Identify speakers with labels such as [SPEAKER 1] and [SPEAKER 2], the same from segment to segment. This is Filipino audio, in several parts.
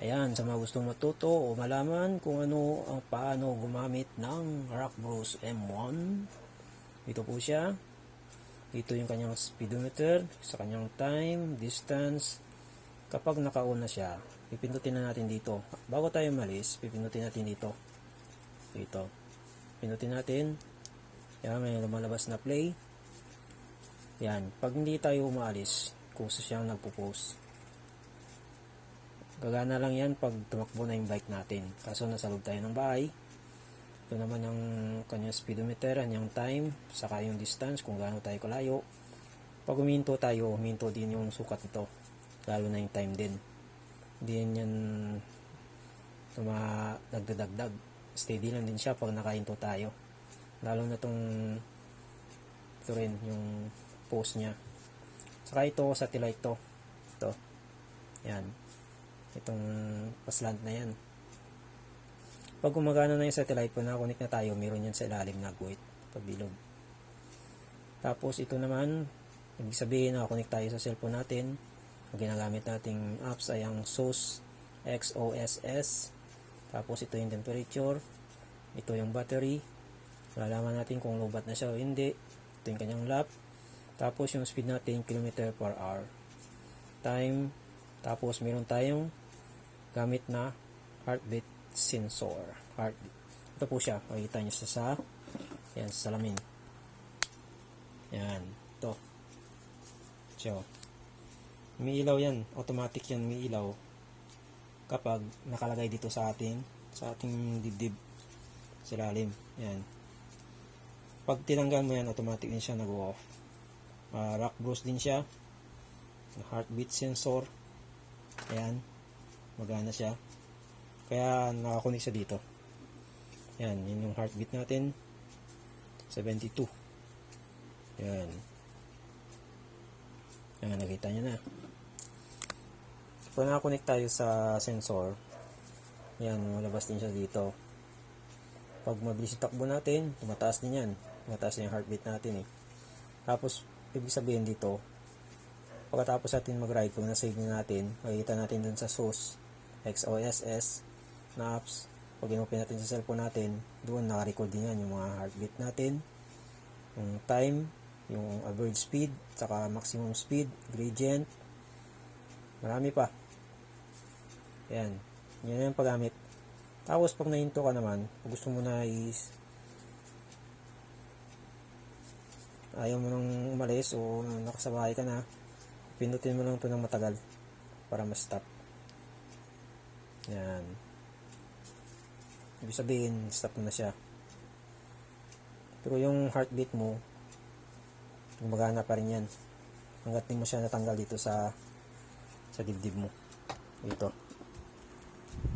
[SPEAKER 1] Ayan, sa mga gustong matuto o malaman kung paano gumamit ng Rockbros M1. Ito po siya. Ito yung kanyang speedometer, sa kanyang time, distance. Kapag naka-on na siya, pipindutin na natin dito. Bago tayo malis, pipindutin natin dito. Ito. Pindutin natin. Yan, may lumalabas na play. Yan. Pag hindi tayo umaalis, kung siyang nagpo-post, gagana lang yan pag tumakbo na yung bike natin. Kaso nasa loob tayo ng bahay. Ito naman yung kanyang speedometer, yung time, saka yung distance, kung gaano tayo kalayo. Pag huminto tayo, huminto din yung sukat nito. Lalo na yung time din. Hindi yan nagdadagdag. Steady lang din siya pag nakahinto tayo. Lalo na ito rin, yung post niya. Saka ito, satellite to. Ito. Yan. Itong paslant na yan. Pag gumagana na yung satellite, po nakakonect na tayo, meron yan sa ilalim na guhit, pabilog. Tapos ito naman, ibig sabihin nakakonect tayo sa cellphone natin. Ang ginagamit nating apps ay ang SOS, XOSS. Tapos ito yung temperature. Ito yung battery. Malalaman natin kung lobat na siya o hindi. Ito yung kanyang lap. Tapos yung speed natin, km/h. Time. Tapos meron tayong gamit na heartbeat sensor. Heartbeat. Ito po siya. Makikita nyo sa yan, sa salamin. Yan. Ito. So, umiilaw yan. Automatic yan umiilaw kapag nakalagay dito sa ating dibdib. Sa ilalim. Yan. Pag tinanggal mo yan, automatic din siya nag-off. Rockbros din siya. Heartbeat sensor. Ayan. Magana siya. Kaya nakakunik siya dito. Yan. Yun yung heartbeat natin. 72. Yan. Yan. Nakita nyo na. Kung nakakunik tayo sa sensor, yan. Malabas din siya dito. Pag mabilis yung takbo natin, tumataas din yan. Tumataas yung heartbeat natin eh. Tapos, ibig sabihin dito, pagkatapos natin mag-ride, kung na-save na natin, makikita natin dun sa SOS, XOSS, na apps. Pag in-open natin sa cellphone natin, doon naka-record din yan yung mga heartbeat natin, yung time, yung average speed, saka maximum speed, gradient, marami pa. Yan. Yan yung paggamit. Tapos pag nahinto ka naman, pag gusto mo na ayaw mo nang umalis o nakasabahay ka na, pindutin mo lang ito ng matagal para ma-stop. Yan. Ibig sabihin, stop na siya. Pero yung heartbeat mo, gumagana pa rin yan. Hanggat di mo siya natanggal dito sa dibdib mo. Dito.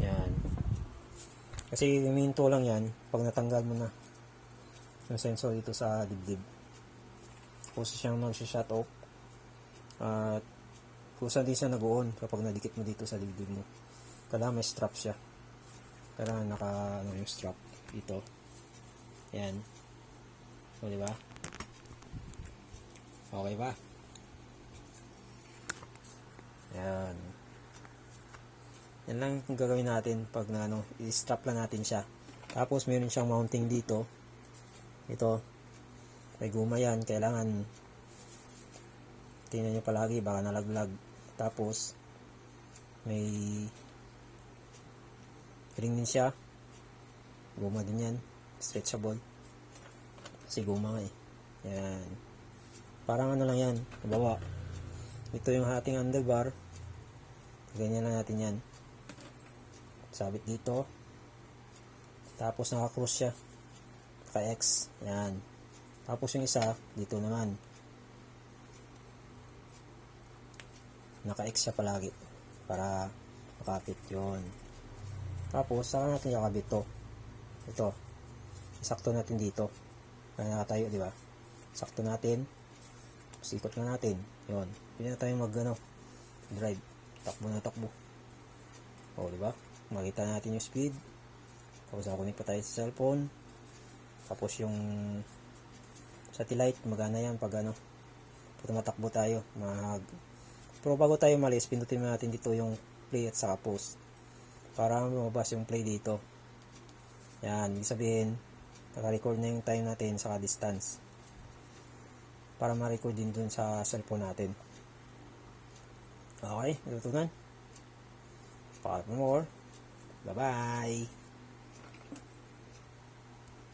[SPEAKER 1] Yan. Kasi huminto lang yan pag natanggal mo na yung sensor dito sa dibdib. Kusa siyang mag-shut off. At kusa din siya nag-on kapag nadikit mo dito sa dibdib mo. Kailangan may strap siya. Kailangan yung strap dito. Yan. So, diba? Okay ba? Yan. Yan lang yung gagawin natin pag i-strap lang natin siya. Tapos meron siyang mounting dito. Ito. May guma yan. Kailangan tingnan nyo palagi, baka nalaglag. Tapos may ring din siya. Guma din yan. Stretchable. Kasi guma nga eh. Yan. Parang lang yan. Nabawa. Ito yung ating handlebar. Ganyan lang natin yan. Sabit dito. Tapos naka-cross siya. Naka-X. Yan. Tapos yung isa, dito naman. Naka-X siya palagi. Para makapit yun. Tapos, saka natin yakabit to. Ito. Isakto natin dito. Kaya nakatayo, di ba? Sakto natin. Sikot na natin. Yun. Pwede na tayo drive. Takbo na takbo. O, di ba? Makita natin yung speed. Tapos nakakunik pa tayo sa cellphone. Tapos yung satellite, magana yan pag tumatakbo tayo. Pero bago tayo malis, pindutin natin dito yung play at saka pause. para lumabas yung play dito. Yan, ibig sabihin naka-record na yung time natin saka distance para ma-record din dun sa cellphone natin. Okay, natutunan. For more. Bye-bye.